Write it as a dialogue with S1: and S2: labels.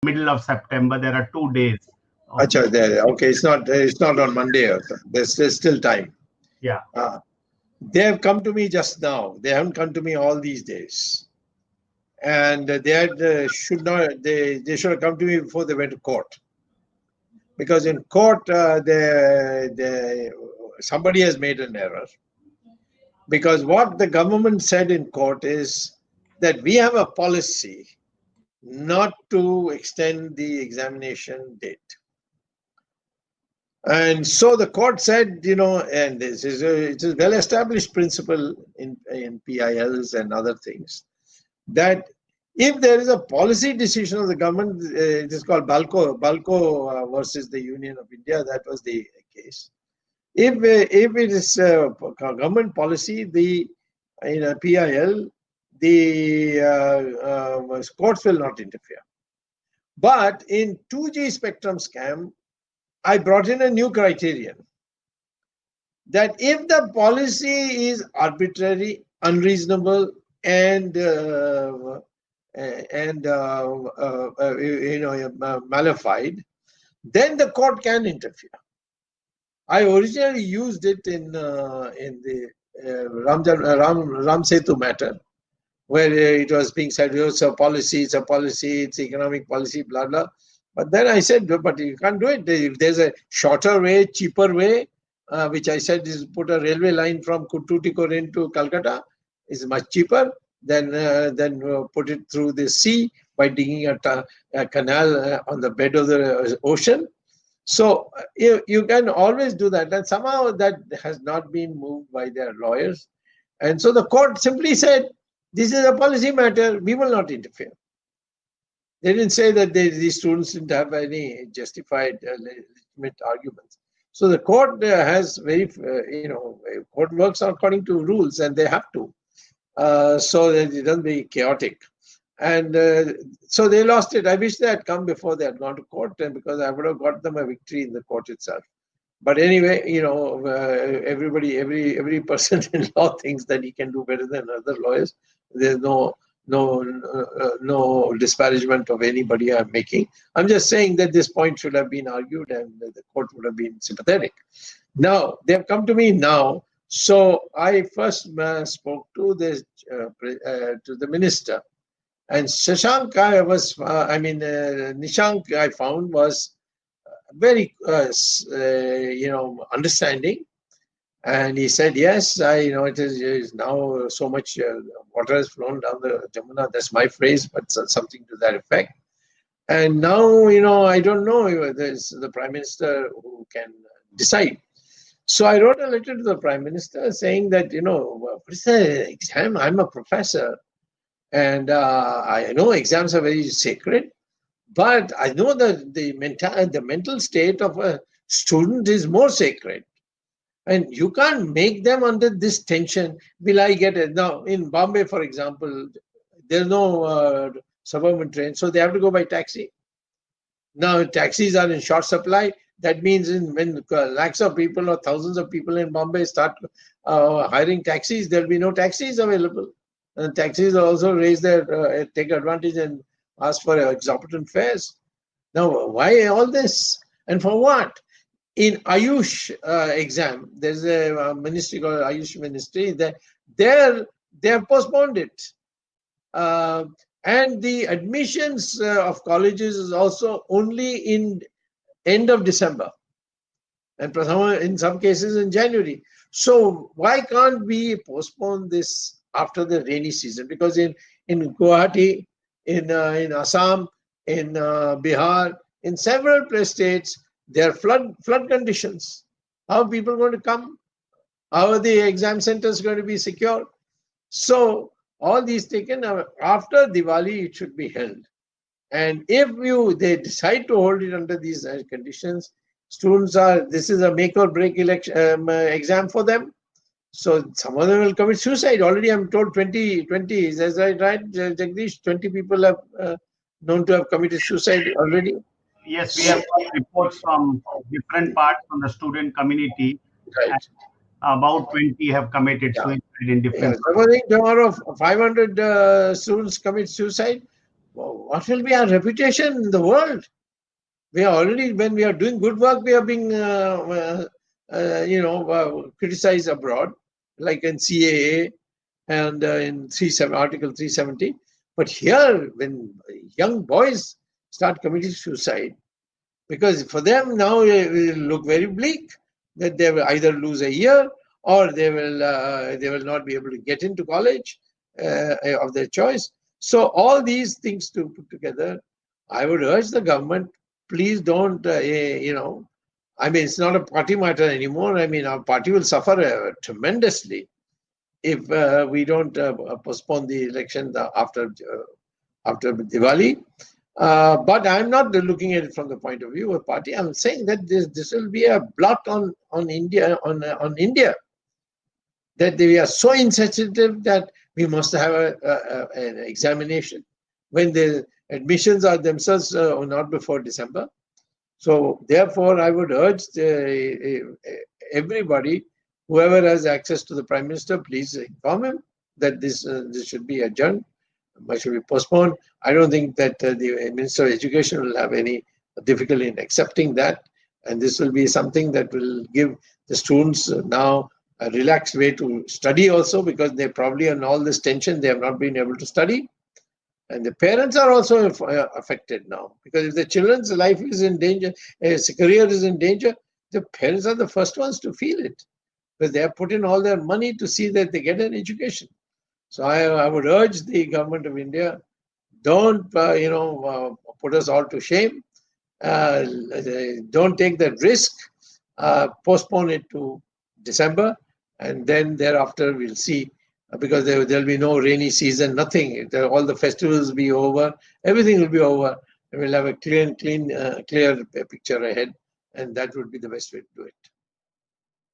S1: middle of September. There are 2 days.
S2: Achha, there. Okay, it's not on Monday. There's still time.
S1: Yeah.
S2: They have come to me just now. They haven't come to me all these days. And they should have come to me before they went to court. Because in court, somebody has made an error. Because what the government said in court is that we have a policy not to extend the examination date. And so the court said, and it's a well-established principle in PILs and other things, that if there is a policy decision of the government, it is called Balco versus the Union of India, that was the case. If it is a government policy, in a PIL, the courts will not interfere. But in 2G spectrum scam, I brought in a new criterion that if the policy is arbitrary, unreasonable, and malified, then the court can interfere. I originally used it in the Ram Setu matter, where it was being said, it's a policy, it's economic policy, blah, blah. But then I said, but you can't do it. If there's a shorter way, cheaper way, which I said is put a railway line from Tuticorin to Calcutta, is much cheaper than put it through the sea by digging a canal on the bed of the ocean. So you can always do that. And somehow that has not been moved by their lawyers. And so the court simply said, this is a policy matter, we will not interfere. They didn't say that these students didn't have any justified legitimate arguments. So the court has court works according to rules, and they have to, so that it doesn't be chaotic. And so they lost it. I wish they had come before they had gone to court, because I would have got them a victory in the court itself. But anyway, every person in law thinks that he can do better than other lawyers. There's no disparagement of anybody I'm making. I'm just saying that this point should have been argued and the court would have been sympathetic. Now, they've come to me now. So I first spoke to the minister. And Nishank, I found, was very, understanding. And he said, yes, it is now so much water has flown down the Jamuna. That's my phrase, but something to that effect. And now, I don't know if there's the Prime Minister who can decide. So I wrote a letter to the Prime Minister saying that, what is the exam? I'm a professor. And I know exams are very sacred, but I know that the mental state of a student is more sacred. And you can't make them under this tension. Will I get it? Now, in Bombay, for example, there's no suburban train, so they have to go by taxi. Now, taxis are in short supply. That means when lakhs of people or thousands of people in Bombay start hiring taxis, there'll be no taxis available. And taxis also take advantage and ask for exorbitant fares. Now, why all this? And for what? In Ayush exam, there's a ministry called Ayush Ministry. They have postponed it. And the admissions of colleges is also only in end of December. And in some cases in January. So why can't we postpone this after the rainy season? Because in Guwahati, in Assam, in Bihar, in several states, there are flood conditions. How are people going to come? How are the exam centers going to be secure? So all these taken after Diwali, it should be held. And if they decide to hold it under these conditions, students this is a make or break exam for them. So some of them will commit suicide. Already I'm told 20, is that right, Jagdish? 20 people have known to have committed suicide already.
S1: Yes, we have reports from different parts from the student community.
S2: Right.
S1: About 20 have committed suicide in different.
S2: I think tomorrow 500 students commit suicide. what will be our reputation in the world? We are already, when we are doing good work, we are being, criticized abroad, like in CAA and in Article 370. But here, when young boys start committing suicide, because for them now it will look very bleak that they will either lose a year or they will not be able to get into college of their choice. So all these things to put together, I would urge the government, please don't, I mean, it's not a party matter anymore. I mean, our party will suffer tremendously if we don't postpone the election after Diwali. But I'm not looking at it from the point of view of party. I'm saying that this will be a blot on India, on India. That we are so insensitive that we must have an examination when the admissions are themselves not before December. So therefore, I would urge everybody, whoever has access to the Prime Minister, please inform him that this should be adjourned, should be postponed. I don't think that the Minister of Education will have any difficulty in accepting that, and this will be something that will give the students now a relaxed way to study also, because they probably on all this tension they have not been able to study. And the parents are also affected now, because if the children's life is in danger, his career is in danger, the parents are the first ones to feel it, because they have put in all their money to see that they get an education. So I would urge the government of India, don't put us all to shame. Don't take that risk. Postpone it to December, and then thereafter we'll see. Because there'll be no rainy season, nothing. All the festivals will be over. Everything will be over. And we'll have a clear picture ahead. And that would be the best way to do it.